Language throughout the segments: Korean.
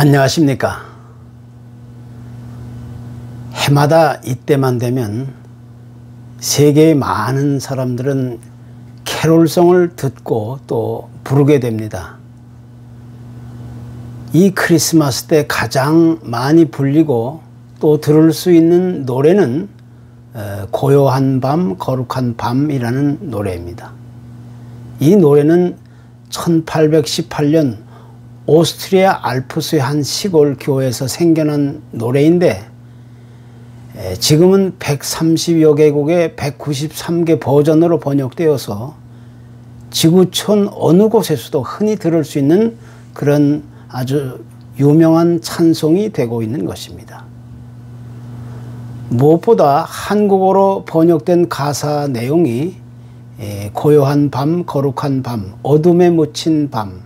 안녕하십니까. 해마다 이때만 되면 세계의 많은 사람들은 캐롤송을 듣고 또 부르게 됩니다. 이 크리스마스 때 가장 많이 불리고 또 들을 수 있는 노래는 고요한 밤, 거룩한 밤이라는 노래입니다. 이 노래는 1818년 오스트리아 알프스의 한 시골 교회에서 생겨난 노래인데 지금은 130여 개국의 193개 버전으로 번역되어서 지구촌 어느 곳에서도 흔히 들을 수 있는 그런 아주 유명한 찬송이 되고 있는 것입니다. 무엇보다 한국어로 번역된 가사 내용이 고요한 밤, 거룩한 밤, 어둠에 묻힌 밤,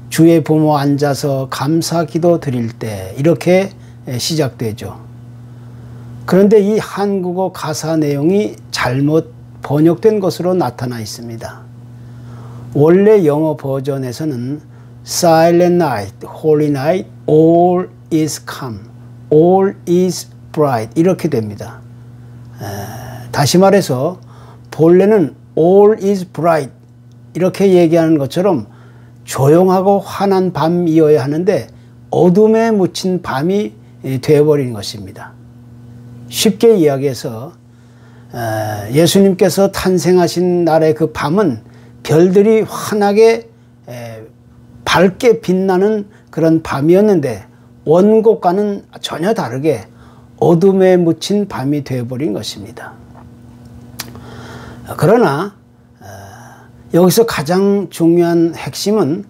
주의 부모 앉아서 감사 기도 드릴 때 이렇게 시작되죠. 그런데 이 한국어 가사 내용이 잘못 번역된 것으로 나타나 있습니다. 원래 영어 버전에서는 Silent night, holy night, all is calm, all is bright 이렇게 됩니다. 다시 말해서 본래는 all is bright 이렇게 얘기하는 것처럼 조용하고 환한 밤이어야 하는데 어둠에 묻힌 밤이 되어버린 것입니다. 쉽게 이야기해서 예수님께서 탄생하신 날의 그 밤은 별들이 환하게 밝게 빛나는 그런 밤이었는데 원곡과는 전혀 다르게 어둠에 묻힌 밤이 되어버린 것입니다. 그러나 여기서 가장 중요한 핵심은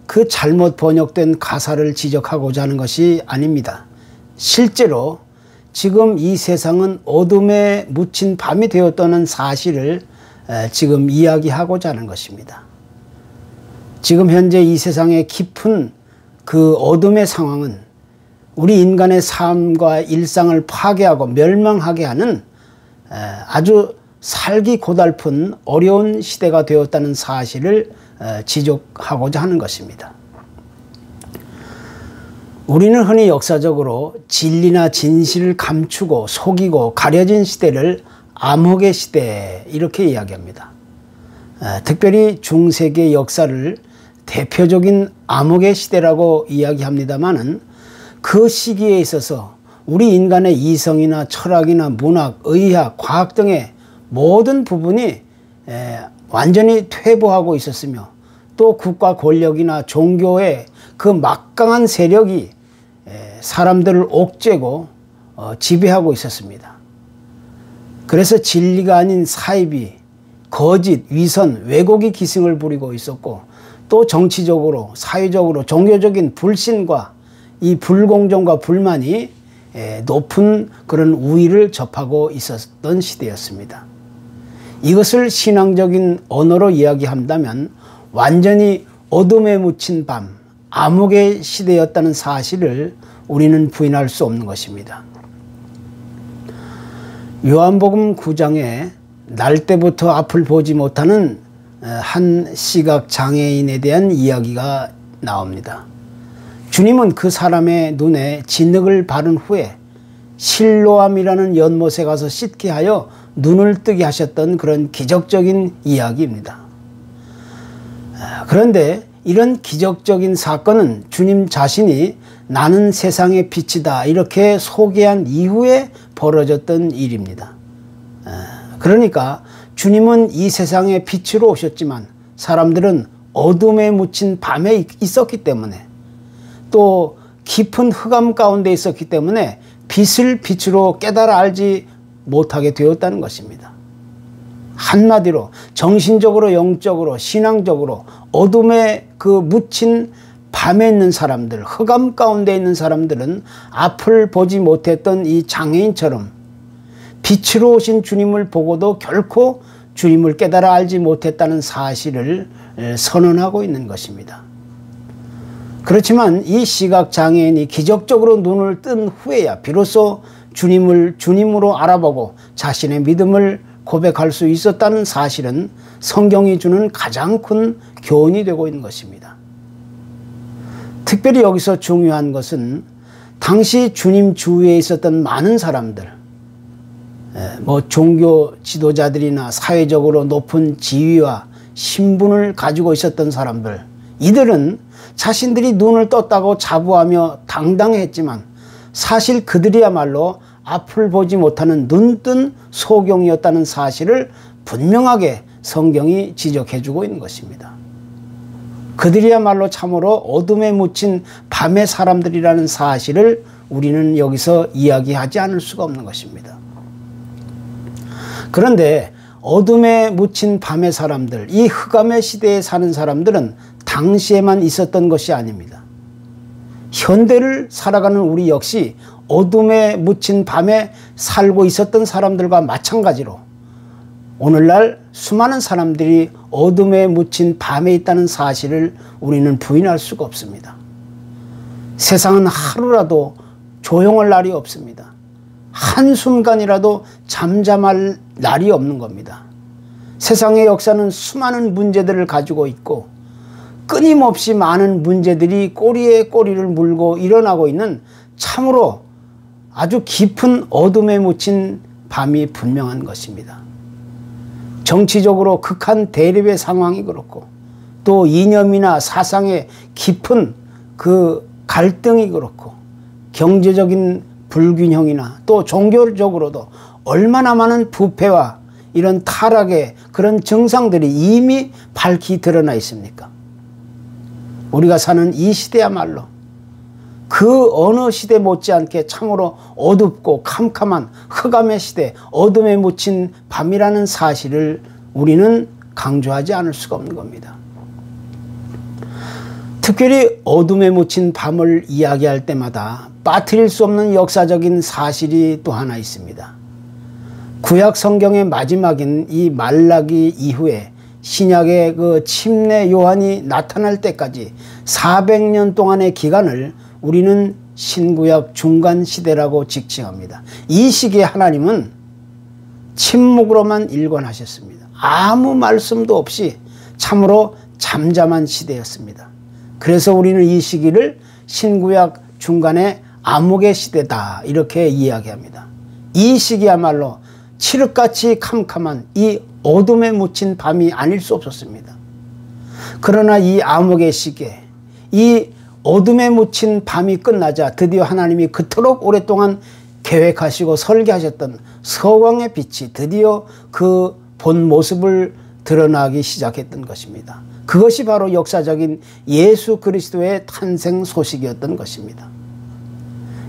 그 잘못 번역된 가사를 지적하고자 하는 것이 아닙니다. 실제로 지금 이 세상은 어둠에 묻힌 밤이 되었다는 사실을 지금 이야기하고자 하는 것입니다. 지금 현재 이 세상의 깊은 그 어둠의 상황은 우리 인간의 삶과 일상을 파괴하고 멸망하게 하는 아주 살기 고달픈 어려운 시대가 되었다는 사실을 지적하고자 하는 것입니다. 우리는 흔히 역사적으로 진리나 진실을 감추고 속이고 가려진 시대를 암흑의 시대 이렇게 이야기합니다. 특별히 중세기의 역사를 대표적인 암흑의 시대라고 이야기합니다마는 그 시기에 있어서 우리 인간의 이성이나 철학이나 문학, 의학, 과학 등의 모든 부분이 완전히 퇴보하고 있었으며 또 국가 권력이나 종교의 그 막강한 세력이 사람들을 옥죄고 지배하고 있었습니다. 그래서 진리가 아닌 사이비, 거짓, 위선, 왜곡이 기승을 부리고 있었고 또 정치적으로, 사회적으로, 종교적인 불신과 이 불공정과 불만이 높은 그런 우위를 접하고 있었던 시대였습니다. 이것을 신앙적인 언어로 이야기한다면 완전히 어둠에 묻힌 밤, 암흑의 시대였다는 사실을 우리는 부인할 수 없는 것입니다. 요한복음 9장에 날 때부터 앞을 보지 못하는 한 시각장애인에 대한 이야기가 나옵니다. 주님은 그 사람의 눈에 진흙을 바른 후에 실로암이라는 연못에 가서 씻게 하여 눈을 뜨게 하셨던 그런 기적적인 이야기입니다. 그런데 이런 기적적인 사건은 주님 자신이 나는 세상의 빛이다 이렇게 소개한 이후에 벌어졌던 일입니다. 그러니까 주님은 이 세상의 빛으로 오셨지만 사람들은 어둠에 묻힌 밤에 있었기 때문에 또 깊은 흑암 가운데 있었기 때문에 빛을 빛으로 깨달아 알지 못하게 되었다는 것입니다. 한마디로 정신적으로, 영적으로, 신앙적으로 어둠에 그 묻힌 밤에 있는 사람들, 흑암 가운데 있는 사람들은 앞을 보지 못했던 이 장애인처럼 빛으로 오신 주님을 보고도 결코 주님을 깨달아 알지 못했다는 사실을 선언하고 있는 것입니다. 그렇지만 이 시각장애인이 기적적으로 눈을 뜬 후에야 비로소 주님을 주님으로 알아보고 자신의 믿음을 고백할 수 있었다는 사실은 성경이 주는 가장 큰 교훈이 되고 있는 것입니다. 특별히 여기서 중요한 것은 당시 주님 주위에 있었던 많은 사람들, 뭐 종교 지도자들이나 사회적으로 높은 지위와 신분을 가지고 있었던 사람들, 이들은 자신들이 눈을 떴다고 자부하며 당당했지만 사실 그들이야말로 앞을 보지 못하는 눈뜬 소경이었다는 사실을 분명하게 성경이 지적해주고 있는 것입니다. 그들이야말로 참으로 어둠에 묻힌 밤의 사람들이라는 사실을 우리는 여기서 이야기하지 않을 수가 없는 것입니다. 그런데 어둠에 묻힌 밤의 사람들, 이 흑암의 시대에 사는 사람들은 당시에만 있었던 것이 아닙니다. 현대를 살아가는 우리 역시 어둠에 묻힌 밤에 살고 있었던 사람들과 마찬가지로 오늘날 수많은 사람들이 어둠에 묻힌 밤에 있다는 사실을 우리는 부인할 수가 없습니다. 세상은 하루라도 조용할 날이 없습니다. 한순간이라도 잠잠할 날이 없는 겁니다. 세상의 역사는 수많은 문제들을 가지고 있고 끊임없이 많은 문제들이 꼬리에 꼬리를 물고 일어나고 있는 참으로 아주 깊은 어둠에 묻힌 밤이 분명한 것입니다. 정치적으로 극한 대립의 상황이 그렇고 또 이념이나 사상의 깊은 그 갈등이 그렇고 경제적인 불균형이나 또 종교적으로도 얼마나 많은 부패와 이런 타락의 그런 증상들이 이미 밝히 드러나 있습니까? 우리가 사는 이 시대야말로 그 어느 시대 못지않게 참으로 어둡고 캄캄한 흑암의 시대, 어둠에 묻힌 밤이라는 사실을 우리는 강조하지 않을 수가 없는 겁니다. 특별히 어둠에 묻힌 밤을 이야기할 때마다 빠뜨릴 수 없는 역사적인 사실이 또 하나 있습니다. 구약 성경의 마지막인 이 말라기 이후에 신약의 그 침례 요한이 나타날 때까지 400년 동안의 기간을 우리는 신구약 중간 시대라고 직칭합니다. 이 시기에 하나님은 침묵으로만 일관하셨습니다. 아무 말씀도 없이 참으로 잠잠한 시대였습니다. 그래서 우리는 이 시기를 신구약 중간의 암흑의 시대다 이렇게 이야기합니다. 이 시기야말로 칠흑같이 캄캄한 이 어둠에 묻힌 밤이 아닐 수 없었습니다. 그러나 이 암흑의 시기에 이 어둠에 묻힌 밤이 끝나자 드디어 하나님이 그토록 오랫동안 계획하시고 설계하셨던 서광의 빛이 드디어 그 본 모습을 드러나기 시작했던 것입니다. 그것이 바로 역사적인 예수 그리스도의 탄생 소식이었던 것입니다.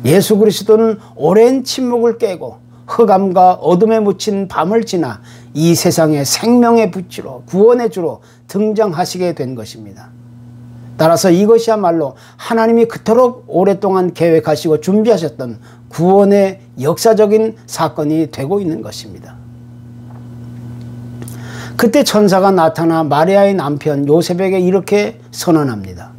예수 그리스도는 오랜 침묵을 깨고 흑암과 어둠에 묻힌 밤을 지나 이 세상의 생명의 빛으로 구원의 주로 등장하시게 된 것입니다. 따라서 이것이야말로 하나님이 그토록 오랫동안 계획하시고 준비하셨던 구원의 역사적인 사건이 되고 있는 것입니다. 그때 천사가 나타나 마리아의 남편 요셉에게 이렇게 선언합니다.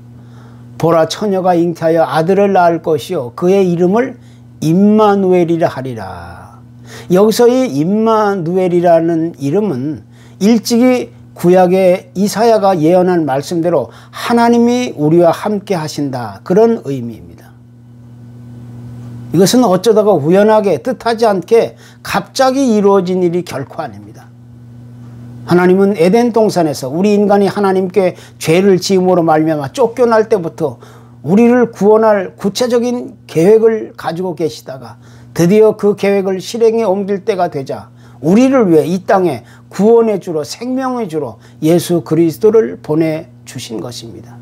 보라, 처녀가 잉태하여 아들을 낳을 것이요 그의 이름을 임마누엘이라 하리라. 여기서 이 임마누엘이라는 이름은 일찍이 구약의 이사야가 예언한 말씀대로 하나님이 우리와 함께 하신다, 그런 의미입니다. 이것은 어쩌다가 우연하게 뜻하지 않게 갑자기 이루어진 일이 결코 아닙니다. 하나님은 에덴 동산에서 우리 인간이 하나님께 죄를 지음으로 말미암아 쫓겨날 때부터 우리를 구원할 구체적인 계획을 가지고 계시다가 드디어 그 계획을 실행에 옮길 때가 되자 우리를 위해 이 땅에 구원의 주로 생명의 주로 예수 그리스도를 보내주신 것입니다.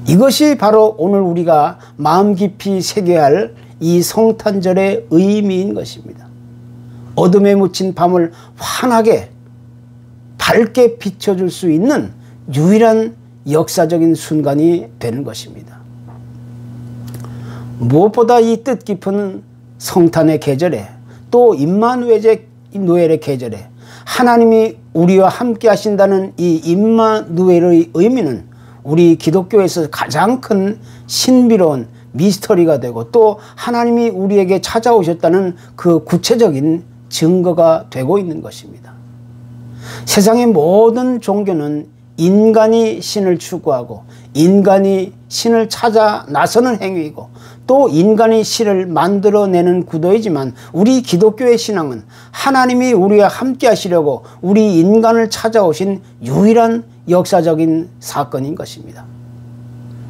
이것이 바로 오늘 우리가 마음 깊이 새겨야 할 이 성탄절의 의미인 것입니다. 어둠에 묻힌 밤을 환하게 밝게 비춰줄 수 있는 유일한 역사적인 순간이 되는 것입니다. 무엇보다 이 뜻깊은 성탄의 계절에 또 임마누엘의 계절에 하나님이 우리와 함께 하신다는 이 임마누엘의 의미는 우리 기독교에서 가장 큰 신비로운 미스터리가 되고 또 하나님이 우리에게 찾아오셨다는 그 구체적인 증거가 되고 있는 것입니다. 세상의 모든 종교는 인간이 신을 추구하고 인간이 신을 찾아 나서는 행위이고 또 인간이 신을 만들어내는 구도이지만 우리 기독교의 신앙은 하나님이 우리와 함께 하시려고 우리 인간을 찾아오신 유일한 역사적인 사건인 것입니다.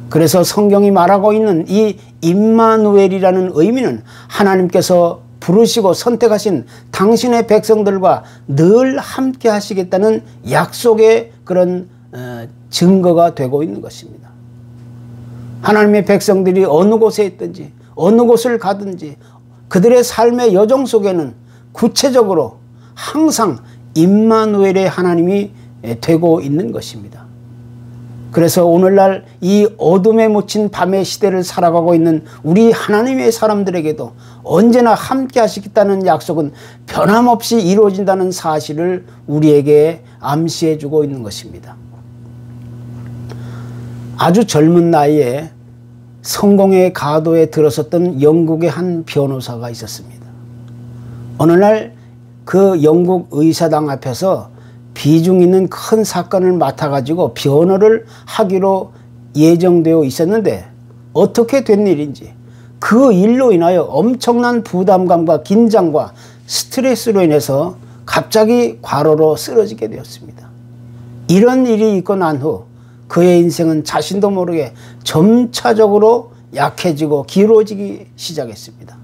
그래서 성경이 말하고 있는 이 임마누엘이라는 의미는 하나님께서 부르시고 선택하신 당신의 백성들과 늘 함께 하시겠다는 약속의 그런 증거가 되고 있는 것입니다. 하나님의 백성들이 어느 곳에 있든지 어느 곳을 가든지 그들의 삶의 여정 속에는 구체적으로 항상 임마누엘의 하나님이 되고 있는 것입니다. 그래서 오늘날 이 어둠에 묻힌 밤의 시대를 살아가고 있는 우리 하나님의 사람들에게도 언제나 함께 하시겠다는 약속은 변함없이 이루어진다는 사실을 우리에게 암시해 주고 있는 것입니다. 아주 젊은 나이에 성공의 가도에 들어섰던 영국의 한 변호사가 있었습니다. 어느 날 그 영국 의사당 앞에서 비중 있는 큰 사건을 맡아가지고 변호를 하기로 예정되어 있었는데 어떻게 된 일인지 그 일로 인하여 엄청난 부담감과 긴장과 스트레스로 인해서 갑자기 과로로 쓰러지게 되었습니다. 이런 일이 있고 난 후 그의 인생은 자신도 모르게 점차적으로 약해지고 길어지기 시작했습니다.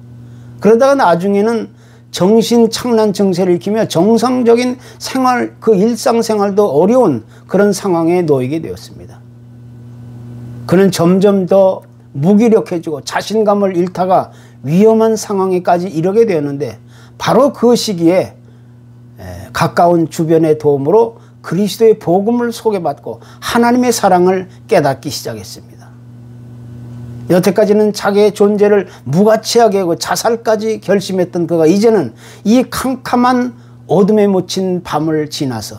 그러다가 나중에는 정신착란 증세를 일으키며 정상적인 생활, 그 일상생활도 어려운 그런 상황에 놓이게 되었습니다. 그는 점점 더 무기력해지고 자신감을 잃다가 위험한 상황에까지 이르게 되었는데 바로 그 시기에 가까운 주변의 도움으로 그리스도의 복음을 소개받고 하나님의 사랑을 깨닫기 시작했습니다. 여태까지는 자기의 존재를 무가치하게 하고 자살까지 결심했던 그가 이제는 이 캄캄한 어둠에 묻힌 밤을 지나서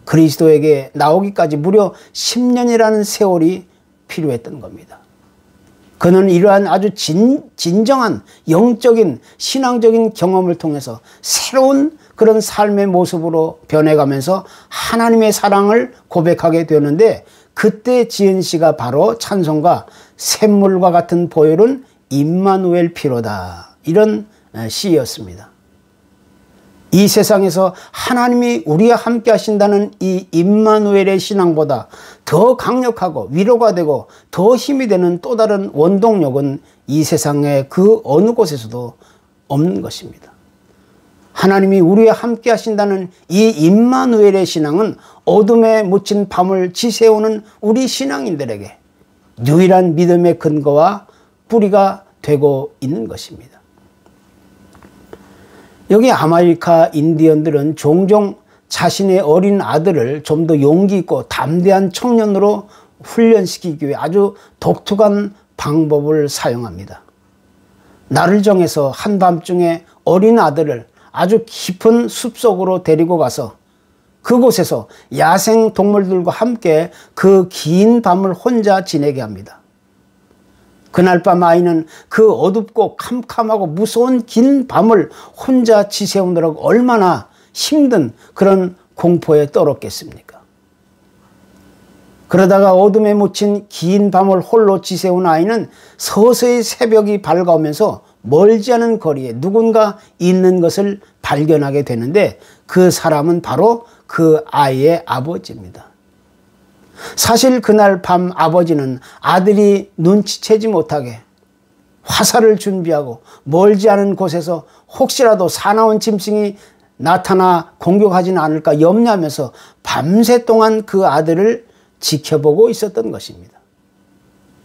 그리스도에게 나오기까지 무려 10년이라는 세월이 필요했던 겁니다. 그는 이러한 아주 진정한 영적인 신앙적인 경험을 통해서 새로운 그런 삶의 모습으로 변해가면서 하나님의 사랑을 고백하게 되었는데 그때 지은 시가 바로 찬송가 샘물과 같은 보혈은 임마누엘 피로다, 이런 시였습니다. 이 세상에서 하나님이 우리와 함께 하신다는 이 임마누엘의 신앙보다 더 강력하고 위로가 되고 더 힘이 되는 또 다른 원동력은 이 세상의 그 어느 곳에서도 없는 것입니다. 하나님이 우리와 함께 하신다는 이 임마누엘의 신앙은 어둠에 묻힌 밤을 지새우는 우리 신앙인들에게 유일한 믿음의 근거와 뿌리가 되고 있는 것입니다. 여기 아메리카 인디언들은 종종 자신의 어린 아들을 좀 더 용기 있고 담대한 청년으로 훈련시키기 위해 아주 독특한 방법을 사용합니다. 날을 정해서 한밤중에 어린 아들을 아주 깊은 숲속으로 데리고 가서 그곳에서 야생 동물들과 함께 그 긴 밤을 혼자 지내게 합니다. 그날 밤 아이는 그 어둡고 캄캄하고 무서운 긴 밤을 혼자 지새우느라고 얼마나 힘든 그런 공포에 떨었겠습니까? 그러다가 어둠에 묻힌 긴 밤을 홀로 지새운 아이는 서서히 새벽이 밝아오면서 멀지 않은 거리에 누군가 있는 것을 발견하게 되는데 그 사람은 바로 그 아이의 아버지입니다. 사실 그날 밤 아버지는 아들이 눈치채지 못하게 화살을 준비하고 멀지 않은 곳에서 혹시라도 사나운 짐승이 나타나 공격하지는 않을까 염려하면서 밤새 동안 그 아들을 지켜보고 있었던 것입니다.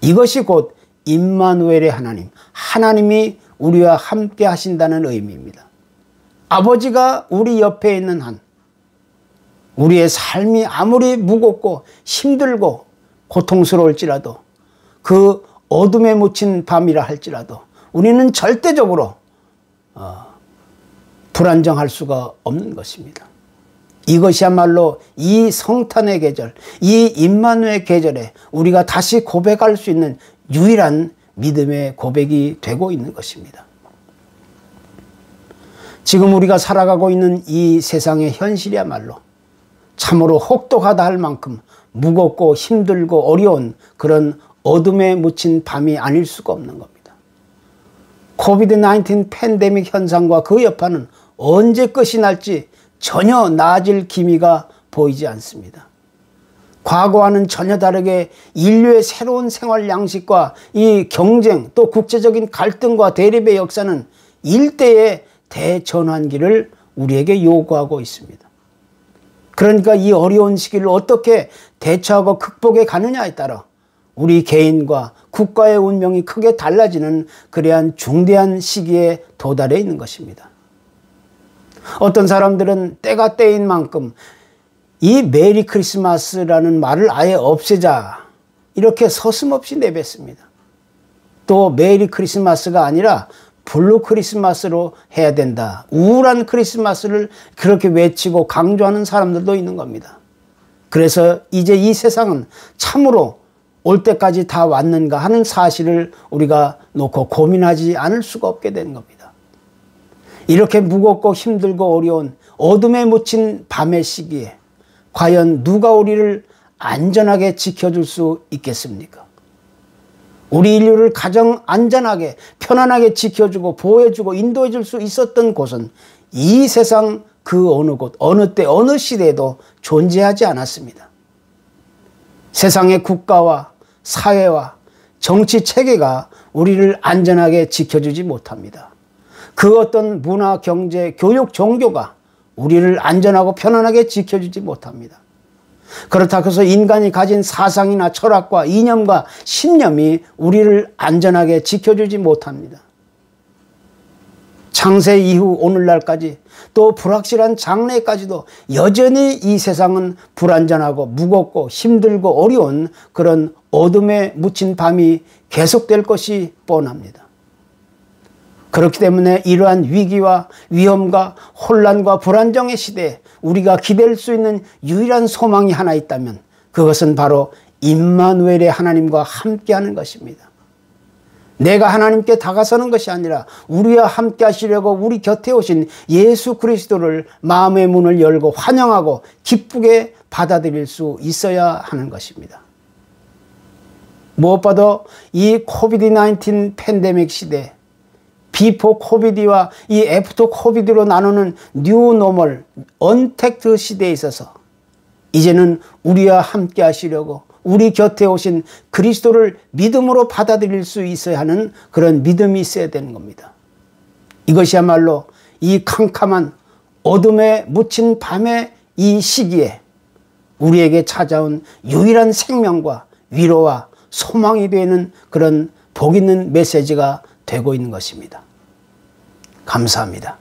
이것이 곧 임마누엘의 하나님, 하나님이 우리와 함께 하신다는 의미입니다. 아버지가 우리 옆에 있는 한 우리의 삶이 아무리 무겁고 힘들고 고통스러울지라도 그 어둠에 묻힌 밤이라 할지라도 우리는 절대적으로 불안정할 수가 없는 것입니다. 이것이야말로 이 성탄의 계절, 이 임마누엘 계절에 우리가 다시 고백할 수 있는 유일한 믿음의 고백이 되고 있는 것입니다. 지금 우리가 살아가고 있는 이 세상의 현실이야말로 참으로 혹독하다 할 만큼 무겁고 힘들고 어려운 그런 어둠에 묻힌 밤이 아닐 수가 없는 겁니다. 코비드-19 팬데믹 현상과 그 여파는 언제 끝이 날지 전혀 나아질 기미가 보이지 않습니다. 과거와는 전혀 다르게 인류의 새로운 생활 양식과 이 경쟁 또 국제적인 갈등과 대립의 역사는 일대의 대전환기를 우리에게 요구하고 있습니다. 그러니까 이 어려운 시기를 어떻게 대처하고 극복해 가느냐에 따라 우리 개인과 국가의 운명이 크게 달라지는 그러한 중대한 시기에 도달해 있는 것입니다. 어떤 사람들은 때가 때인 만큼 이 메리 크리스마스라는 말을 아예 없애자 이렇게 서슴없이 내뱉습니다. 또 메리 크리스마스가 아니라 블루 크리스마스로 해야 된다. 우울한 크리스마스를 그렇게 외치고 강조하는 사람들도 있는 겁니다. 그래서 이제 이 세상은 참으로 올 때까지 다 왔는가 하는 사실을 우리가 놓고 고민하지 않을 수가 없게 된 겁니다. 이렇게 무겁고 힘들고 어려운 어둠에 묻힌 밤의 시기에 과연 누가 우리를 안전하게 지켜줄 수 있겠습니까? 우리 인류를 가장 안전하게 편안하게 지켜주고 보호해주고 인도해줄 수 있었던 곳은 이 세상 그 어느 곳 어느 때 어느 시대에도 존재하지 않았습니다. 세상의 국가와 사회와 정치 체계가 우리를 안전하게 지켜주지 못합니다. 그 어떤 문화, 경제, 교육, 종교가 우리를 안전하고 편안하게 지켜주지 못합니다. 그렇다고 해서 인간이 가진 사상이나 철학과 이념과 신념이 우리를 안전하게 지켜주지 못합니다. 창세 이후 오늘날까지 또 불확실한 장래까지도 여전히 이 세상은 불안전하고 무겁고 힘들고 어려운 그런 어둠에 묻힌 밤이 계속될 것이 뻔합니다. 그렇기 때문에 이러한 위기와 위험과 혼란과 불안정의 시대에 우리가 기댈 수 있는 유일한 소망이 하나 있다면 그것은 바로 임마누엘의 하나님과 함께하는 것입니다. 내가 하나님께 다가서는 것이 아니라 우리와 함께 하시려고 우리 곁에 오신 예수 그리스도를 마음의 문을 열고 환영하고 기쁘게 받아들일 수 있어야 하는 것입니다. 무엇보다 이 코비드-19 팬데믹 시대 비포 코비드와 이 애프터 코비드로 나누는 뉴 노멀 언택트 시대에 있어서 이제는 우리와 함께 하시려고 우리 곁에 오신 그리스도를 믿음으로 받아들일 수 있어야 하는 그런 믿음이 있어야 되는 겁니다. 이것이야말로 이 캄캄한 어둠에 묻힌 밤의 이 시기에 우리에게 찾아온 유일한 생명과 위로와 소망이 되는 그런 복 있는 메시지가 되고 있는 것입니다. 감사합니다.